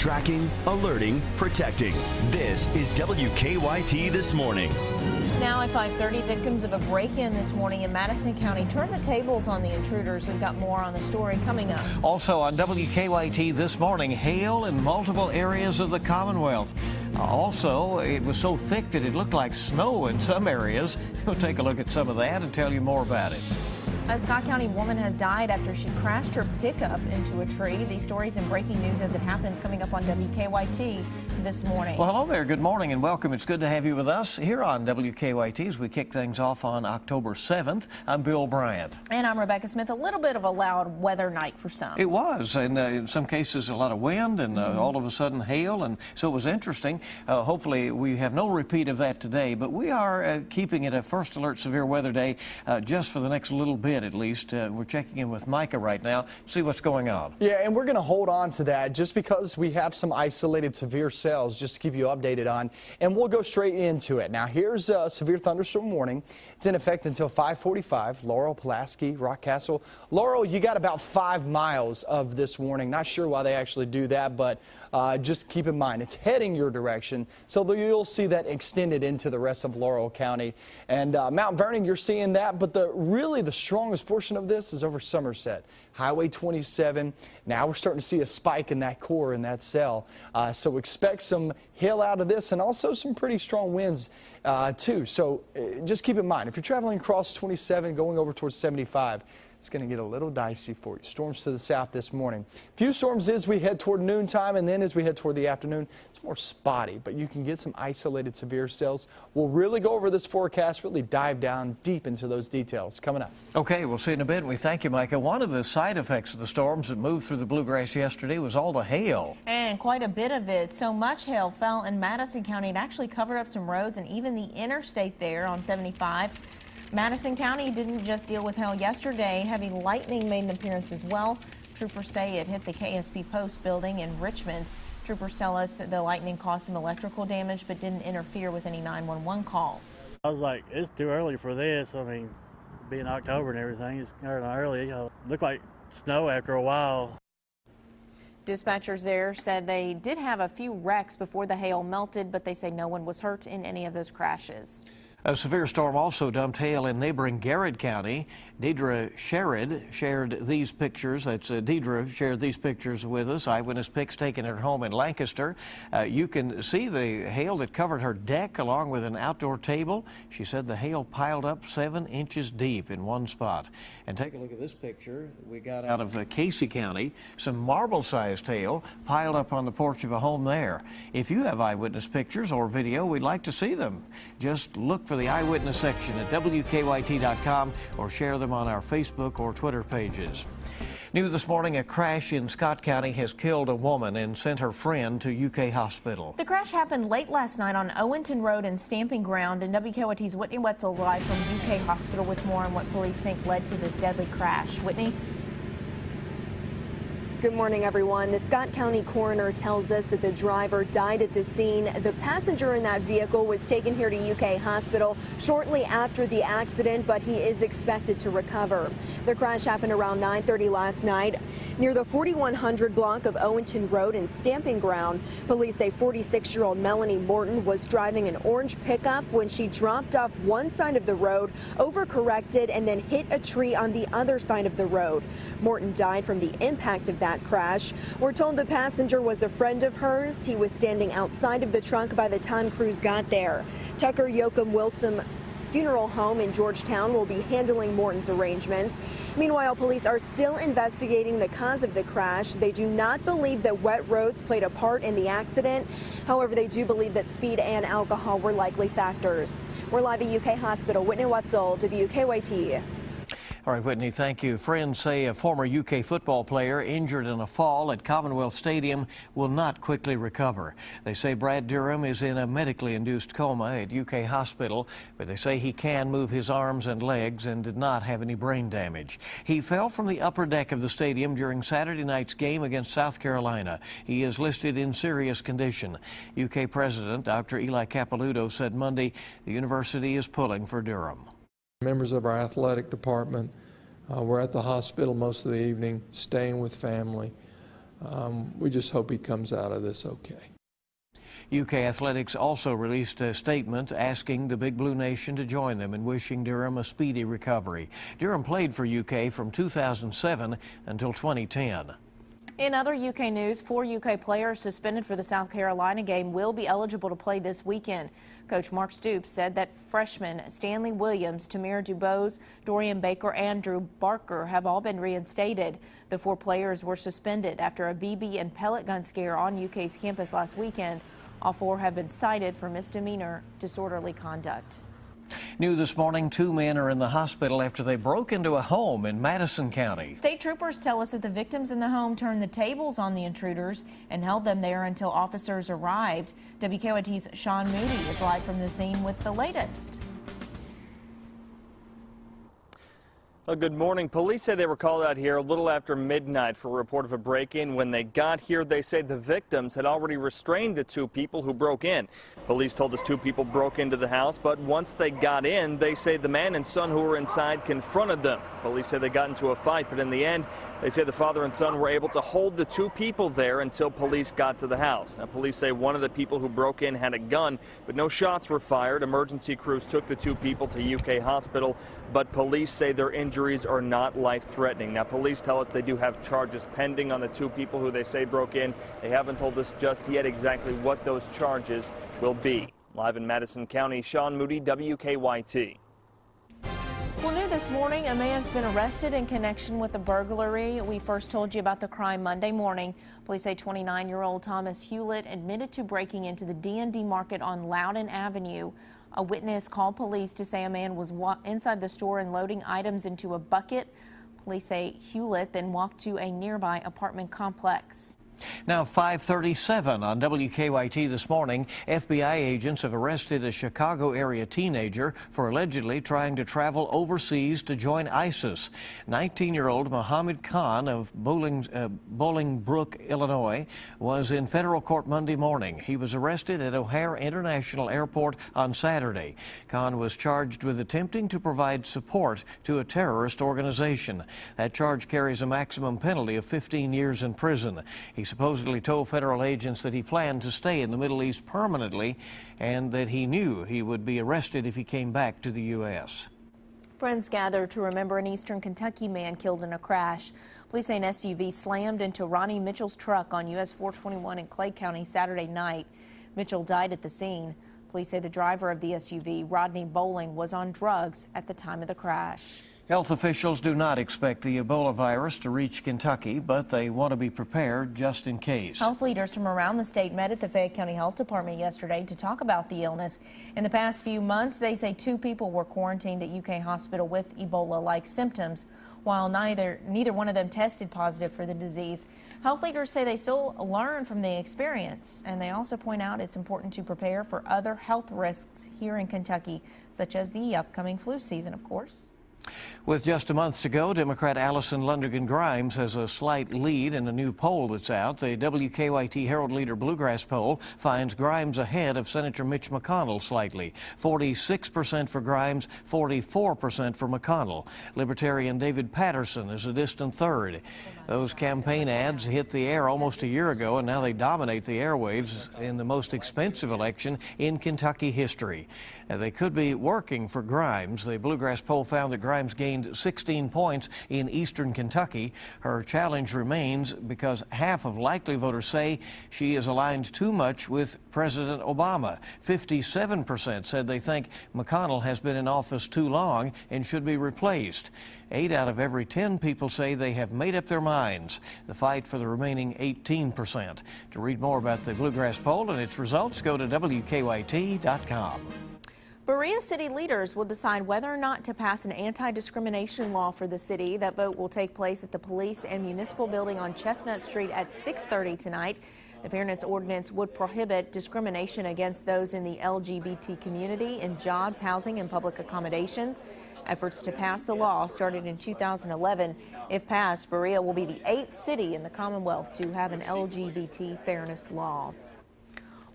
Tracking, alerting, protecting. This is WKYT This Morning. Now at 5:30, victims of a break-in this morning in Madison County turn the tables on the intruders. We've got more on the story coming up. Also on WKYT This Morning, hail in multiple areas of the Commonwealth. Also, it was so thick that it looked like snow in some areas. We'll take a look at some of that and tell you more about it. A Scott County woman has died after she crashed her pickup into a tree. These stories and breaking news as it happens coming up on WKYT this morning. Well, hello there. Good morning and welcome. It's good to have you with us here on WKYT as we kick things off on October 7th. I'm Bill Bryant. And I'm Rebecca Smith. A little bit of a loud weather night for some. It was, and in some cases a lot of wind and all of a sudden hail, and so it was interesting. Hopefully we have no repeat of that today, but we are keeping it a first alert severe weather day just for the next little bit. At least. We're checking in with Micah right now to see what's going on. Yeah, and we're going to hold on to that just because we have some isolated severe cells just to keep you updated on, and we'll go straight into it. Now, here's a severe thunderstorm warning. It's in effect until 5:45. Laurel, Pulaski, Rockcastle. Laurel, you got about 5 miles of this warning. Not sure why they actually do that, but just keep in mind it's heading your direction, so you'll see that extended into the rest of Laurel County. And Mount Vernon, you're seeing that, but really the strongest portion of this is over Somerset, Highway 27. Now we're starting to see a spike in that core in that cell. So expect some hail out of this and also some pretty strong winds too. So just keep in mind, if you're traveling across 27 going over towards 75, it's going to get a little dicey for you. Storms to the south this morning. Few storms as we head toward noontime, and then as we head toward the afternoon, it's more spotty, but you can get some isolated severe cells. We'll really go over this forecast, really dive down deep into those details coming up. Okay, we'll see in a bit. We thank you, Micah. One of the side effects of the storms that moved through the bluegrass yesterday was all the hail. And quite a bit of it. So much hail fell in Madison County. It actually covered up some roads and even the interstate there on 75. Madison County didn't just deal with hail yesterday. Heavy lightning made an appearance as well. Troopers say it hit the KSP Post building in Richmond. Troopers tell us the lightning caused some electrical damage but didn't interfere with any 911 calls. I was like, it's too early for this. I mean, being October and everything, it's kind of early. Looked like snow after a while. Dispatchers there said they did have a few wrecks before the hail melted, but they say no one was hurt in any of those crashes. A severe storm also dumped hail in neighboring Garrett County. Deidre Sherrod shared these pictures. Deidre shared these pictures with us. Eyewitness pics taken at her home in Lancaster. You can see the hail that covered her deck along with an outdoor table. She said the hail piled up 7 inches deep in one spot. And take a look at this picture we got out of Casey County. Some marble-sized hail piled up on the porch of a home there. If you have eyewitness pictures or video, we'd like to see them. Just look for the eyewitness section at WKYT.com or share them on our Facebook or Twitter pages. New this morning, a crash in Scott County has killed a woman and sent her friend to UK hospital. The crash happened late last night on Owenton Road and Stamping Ground, and WKYT's Whitney Wetzel live from UK hospital with more on what police think led to this deadly crash. Whitney? Good morning, everyone. The Scott County coroner tells us that the driver died at the scene. The passenger in that vehicle was taken here to UK hospital shortly after the accident, but he is expected to recover. The crash happened around 9:30 last night near the 4100 block of Owenton Road and Stamping Ground. Police say 46-year-old Melanie Morton was driving an orange pickup when she dropped off one side of the road, overcorrected, and then hit a tree on the other side of the road. Morton died from the impact of that crash. We're told the passenger was a friend of hers. He was standing outside of the truck by the time crews got there. Tucker Yoakum Wilson Funeral Home in Georgetown will be handling Morton's arrangements. Meanwhile, police are still investigating the cause of the crash. They do not believe that wet roads played a part in the accident. However, they do believe that speed and alcohol were likely factors. We're live at UK Hospital. Whitney Wetzel, WKYT. All right, Whitney, thank you. Friends say a former UK football player injured in a fall at Commonwealth Stadium will not quickly recover. They say Brad Durham is in a medically induced coma at UK Hospital, but they say he can move his arms and legs and did not have any brain damage. He fell from the upper deck of the stadium during Saturday night's game against South Carolina. He is listed in serious condition. UK President Dr. Eli Capilouto said Monday the university is pulling for Durham. Members of our athletic department were at the hospital most of the evening, staying with family. We just hope he comes out of this okay. UK Athletics also released a statement asking the Big Blue Nation to join them in wishing Durham a speedy recovery. Durham played for UK from 2007 until 2010. In other UK news, 4 UK players suspended for the South Carolina game will be eligible to play this weekend. Coach Mark Stoops said that freshmen Stanley Williams, Tamir Dubose, Dorian Baker, and Drew Barker have all been reinstated. The 4 players were suspended after a BB and pellet gun scare on UK's campus last weekend. All 4 have been cited for misdemeanor disorderly conduct. New this morning, 2 men are in the hospital after they broke into a home in Madison County. State troopers tell us that the victims in the home turned the tables on the intruders and held them there until officers arrived. WKYT's Sean Moody is live from the scene with the latest. Well, good morning. Police say they were called out here a little after midnight for a report of a break-in. When they got here, they say the victims had already restrained the 2 people who broke in. Police told us 2 people broke into the house, but once they got in, they say the man and son who were inside confronted them. Police say they got into a fight, but in the end, they say the father and son were able to hold the 2 people there until police got to the house. Now, police say one of the people who broke in had a gun, but no shots were fired. Emergency crews took the 2 people to UK hospital, but police say their injuries are not life-threatening. Now, police tell us they do have charges pending on the 2 people who they say broke in. They haven't told us just yet exactly what those charges will be. Live in Madison County, Sean Moody, WKYT. Well, new this morning, a man's been arrested in connection with a burglary. We first told you about the crime Monday morning. Police say 29-year-old Thomas Hewlett admitted to breaking into the D&D Market on Loudon Avenue. A witness called police to say a man was inside the store and loading items into a bucket. Police say Hewlett then walked to a nearby apartment complex. Now 5:37 on WKYT this morning, FBI agents have arrested a Chicago area teenager for allegedly trying to travel overseas to join ISIS. 19-year-old Mohammed Khan of Bolingbrook, Illinois, was in federal court Monday morning. He was arrested at O'Hare International Airport on Saturday. Khan was charged with attempting to provide support to a terrorist organization. That charge carries a maximum penalty of 15 years in prison. He supposedly told federal agents that he planned to stay in the Middle East permanently and that he knew he would be arrested if he came back to the U.S. Friends gathered to remember an eastern Kentucky man killed in a crash. Police say an SUV slammed into Ronnie Mitchell's truck on US 421 in Clay County Saturday night. Mitchell died at the scene. Police say the driver of the SUV, Rodney Bowling, was on drugs at the time of the crash. Health officials do not expect the Ebola virus to reach Kentucky, but they want to be prepared just in case. Health leaders from around the state met at the Fayette County Health Department yesterday to talk about the illness. In the past few months, they say 2 people were quarantined at UK hospital with Ebola-like symptoms, while neither one of them tested positive for the disease. Health leaders say they still learn from the experience, and they also point out it's important to prepare for other health risks here in Kentucky, such as the upcoming flu season, of course. With just a month to go, Democrat Allison Lundergan Grimes has a slight lead in a new poll that's out. The WKYT Herald Leader Bluegrass poll finds Grimes ahead of Senator Mitch McConnell slightly. 46% for Grimes, 44% for McConnell. Libertarian David Patterson is a distant third. Those campaign ads hit the air almost a year ago, and now they dominate the airwaves in the most expensive election in Kentucky history. They could be working for Grimes. The Bluegrass poll found that Grimes gained 16 points in eastern Kentucky. Her challenge remains because half of likely voters say she is aligned too much with President Obama. 57% said they think McConnell has been in office too long and should be replaced. 8 out of every 10 people say they have made up their minds. The fight for the remaining 18%. To read more about the Bluegrass poll and its results, go to WKYT.com. Berea city leaders will decide whether or not to pass an anti-discrimination law for the city. That vote will take place at the Police and Municipal Building on Chestnut Street at 6:30 tonight. The Fairness Ordinance would prohibit discrimination against those in the LGBT community in jobs, housing, and public accommodations. Efforts to pass the law started in 2011. If passed, Berea will be the 8th city in the Commonwealth to have an LGBT fairness law.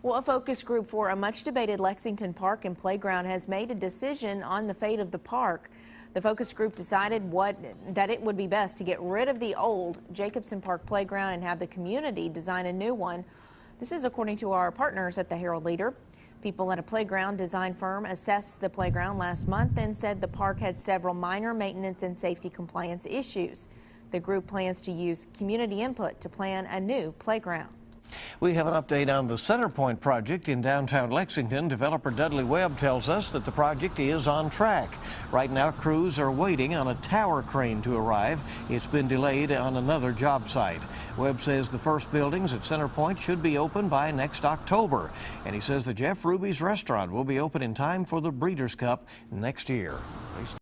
Well, a focus group for a much-debated Lexington Park and Playground has made a decision on the fate of the park. The focus group decided that it would be best to get rid of the old Jacobson Park playground and have the community design a new one. This is according to our partners at the Herald Leader. People at a playground design firm assessed the playground last month and said the park had several minor maintenance and safety compliance issues. The group plans to use community input to plan a new playground. We have an update on the Centerpoint project in downtown Lexington. Developer Dudley Webb tells us that the project is on track. Right now, crews are waiting on a tower crane to arrive. It's been delayed on another job site. Webb says the first buildings at Centerpoint should be open by next October. And he says the Jeff Ruby's restaurant will be open in time for the Breeders' Cup next year.